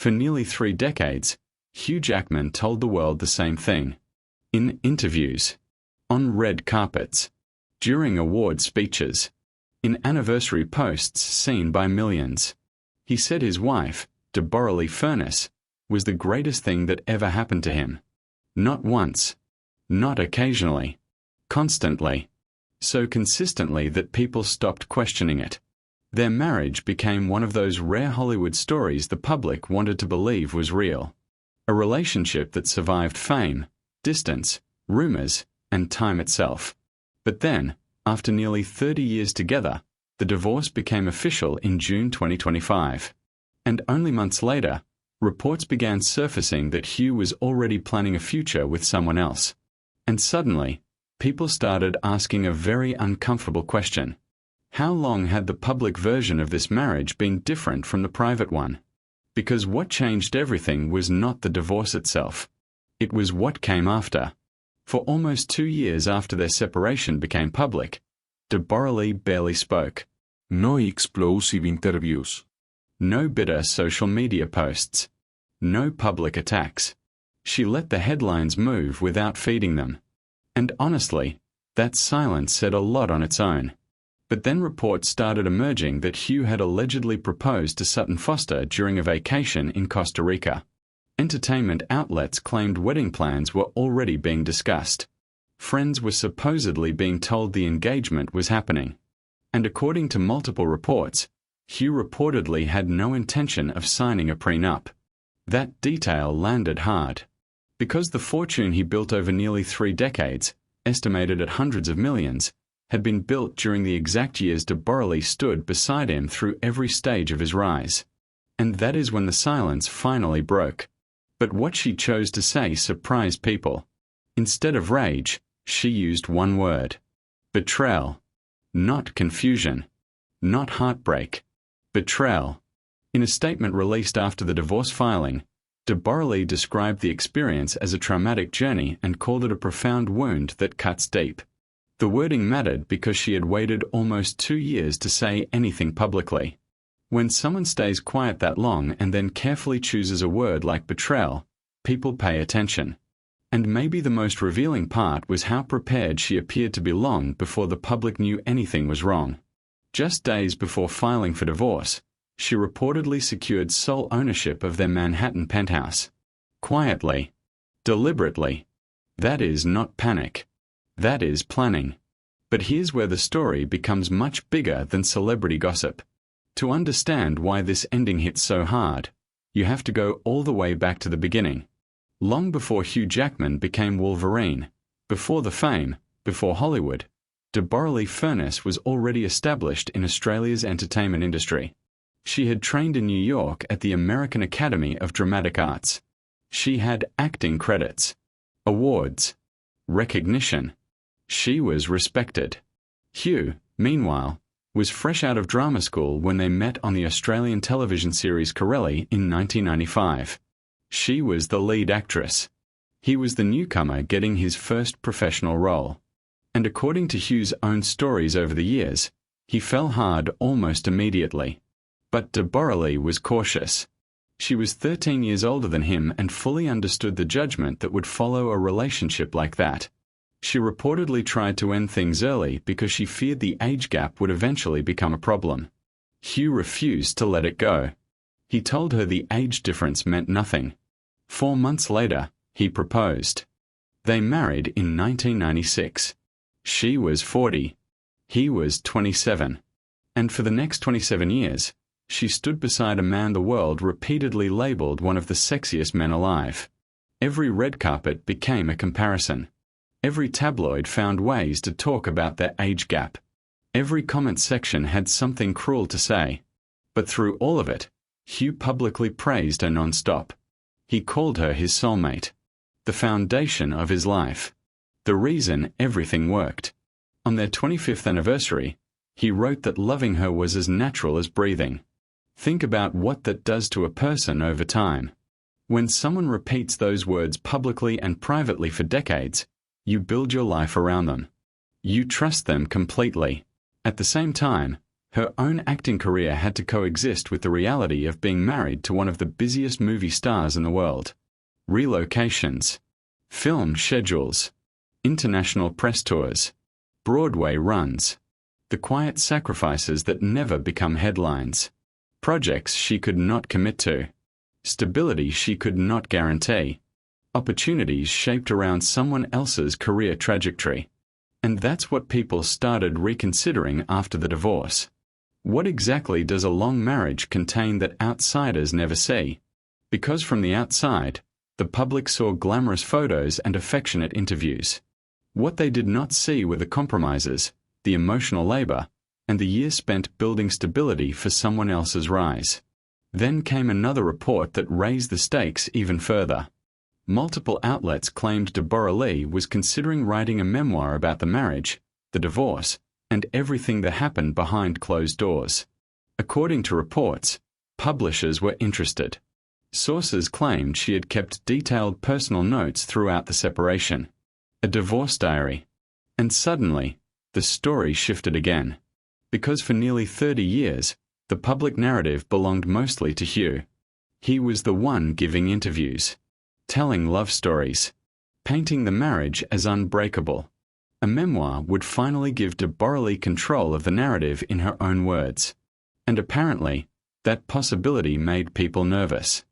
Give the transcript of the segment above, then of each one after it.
For nearly 3 decades, Hugh Jackman told the world the same thing. In interviews, on red carpets, during award speeches, in anniversary posts seen by millions. He said his wife, Deborra-Lee, was the greatest thing that ever happened to him. Not once, not occasionally, constantly, so consistently that people stopped questioning it. Their marriage became one of those rare Hollywood stories the public wanted to believe was real. A relationship that survived fame, distance, rumors, and time itself. But then, after nearly 30 years together, the divorce became official in June 2025. And only months later, reports began surfacing that Hugh was already planning a future with someone else. And suddenly, people started asking a very uncomfortable question. How long had the public version of this marriage been different from the private one? Because what changed everything was not the divorce itself. It was what came after. For almost 2 years after their separation became public, Deborra-Lee barely spoke. No explosive interviews. No bitter social media posts. No public attacks. She let the headlines move without feeding them. And honestly, that silence said a lot on its own. But then reports started emerging that Hugh had allegedly proposed to Sutton Foster during a vacation in Costa Rica. Entertainment outlets claimed wedding plans were already being discussed. Friends were supposedly being told the engagement was happening. And according to multiple reports, Hugh reportedly had no intention of signing a prenup. That detail landed hard. Because the fortune he built over nearly 3 decades, estimated at hundreds of millions, had been built during the exact years Deborra-Lee stood beside him through every stage of his rise. And that is when the silence finally broke. But what she chose to say surprised people. Instead of rage, she used one word. Betrayal. Not confusion. Not heartbreak. Betrayal. In a statement released after the divorce filing, Deborra-Lee described the experience as a traumatic journey and called it a profound wound that cuts deep. The wording mattered because she had waited almost 2 years to say anything publicly. When someone stays quiet that long and then carefully chooses a word like betrayal, people pay attention. And maybe the most revealing part was how prepared she appeared to be long before the public knew anything was wrong. Just days before filing for divorce, she reportedly secured sole ownership of their Manhattan penthouse. Quietly. Deliberately. That is not panic. That is planning. But here's where the story becomes much bigger than celebrity gossip. To understand why this ending hits so hard, you have to go all the way back to the beginning. Long before Hugh Jackman became Wolverine, before the fame, before Hollywood, Deborra-Lee was already established in Australia's entertainment industry. She had trained in New York at the American Academy of Dramatic Arts. She had acting credits, awards, recognition. She was respected. Hugh, meanwhile, was fresh out of drama school when they met on the Australian television series Corelli in 1995. She was the lead actress. He was the newcomer getting his first professional role. And according to Hugh's own stories over the years, he fell hard almost immediately. But Deborra-Lee was cautious. She was 13 years older than him and fully understood the judgment that would follow a relationship like that. She reportedly tried to end things early because she feared the age gap would eventually become a problem. Hugh refused to let it go. He told her the age difference meant nothing. 4 months later, he proposed. They married in 1996. She was 40. He was 27. And for the next 27 years, she stood beside a man the world repeatedly labeled one of the sexiest men alive. Every red carpet became a comparison. Every tabloid found ways to talk about their age gap. Every comment section had something cruel to say. But through all of it, Hugh publicly praised her non-stop. He called her his soulmate. The foundation of his life. The reason everything worked. On their 25th anniversary, he wrote that loving her was as natural as breathing. Think about what that does to a person over time. When someone repeats those words publicly and privately for decades, you build your life around them. You trust them completely. At the same time, Her own acting career had to coexist with the reality of being married to one of the busiest movie stars in the world. Relocations, film schedules, international press tours, Broadway runs, the quiet sacrifices that never become headlines, projects she could not commit to, stability she could not guarantee, opportunities shaped around someone else's career trajectory. And that's what people started reconsidering after the divorce. What exactly does a long marriage contain that outsiders never see? Because from the outside, the public saw glamorous photos and affectionate interviews. What they did not see were the compromises, the emotional labor, and the years spent building stability for someone else's rise. Then came another report that raised the stakes even further. Multiple outlets claimed Deborra-Lee was considering writing a memoir about the marriage, the divorce, and everything that happened behind closed doors. According to reports, publishers were interested. Sources claimed she had kept detailed personal notes throughout the separation, a divorce diary. And suddenly, the story shifted again. Because for nearly 30 years, the public narrative belonged mostly to Hugh. He was the one giving interviews, telling love stories, painting the marriage as unbreakable. A memoir would finally give Deborra-Lee control of the narrative in her own words. And apparently, that possibility made people nervous.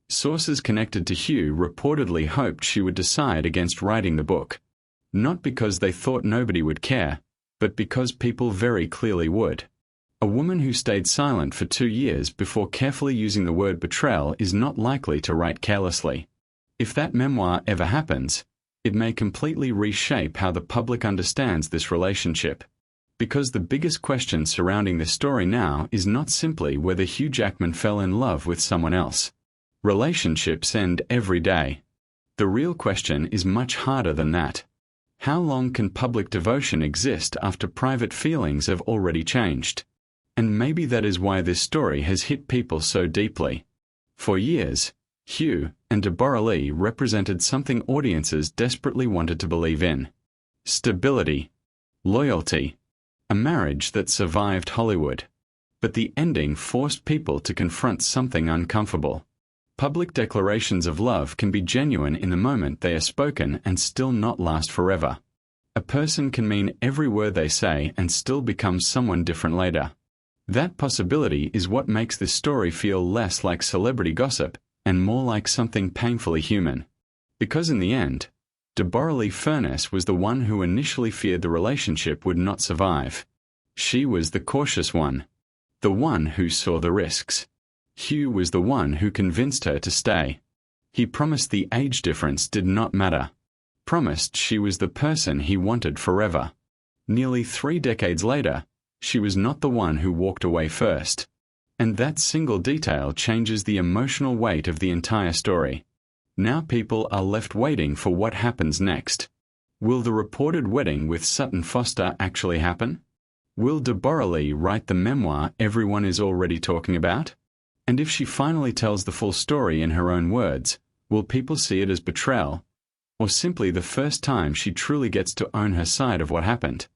Sources connected to Hugh reportedly hoped she would decide against writing the book. Not because they thought nobody would care, but because people very clearly would. A woman who stayed silent for 2 years before carefully using the word betrayal is not likely to write carelessly. If that memoir ever happens, it may completely reshape how the public understands this relationship. Because the biggest question surrounding this story now is not simply whether Hugh Jackman fell in love with someone else. Relationships end every day. The real question is much harder than that. How long can public devotion exist after private feelings have already changed? And maybe that is why this story has hit people so deeply. For years, Hugh and Deborra-Lee represented something audiences desperately wanted to believe in. Stability, loyalty, a marriage that survived Hollywood. But the ending forced people to confront something uncomfortable. Public declarations of love can be genuine in the moment they are spoken and still not last forever. A person can mean every word they say and still become someone different later. That possibility is what makes this story feel less like celebrity gossip and more like something painfully human. Because in the end, Deborra-Lee Furness was the one who initially feared the relationship would not survive. She was the cautious one, the one who saw the risks. Hugh was the one who convinced her to stay. He promised the age difference did not matter. Promised she was the person he wanted forever. Nearly 3 decades later, she was not the one who walked away first. And that single detail changes the emotional weight of the entire story. Now people are left waiting for what happens next. Will the reported wedding with Sutton Foster actually happen? Will Deborra-Lee write the memoir everyone is already talking about? And if she finally tells the full story in her own words, will people see it as betrayal, or simply the first time she truly gets to own her side of what happened?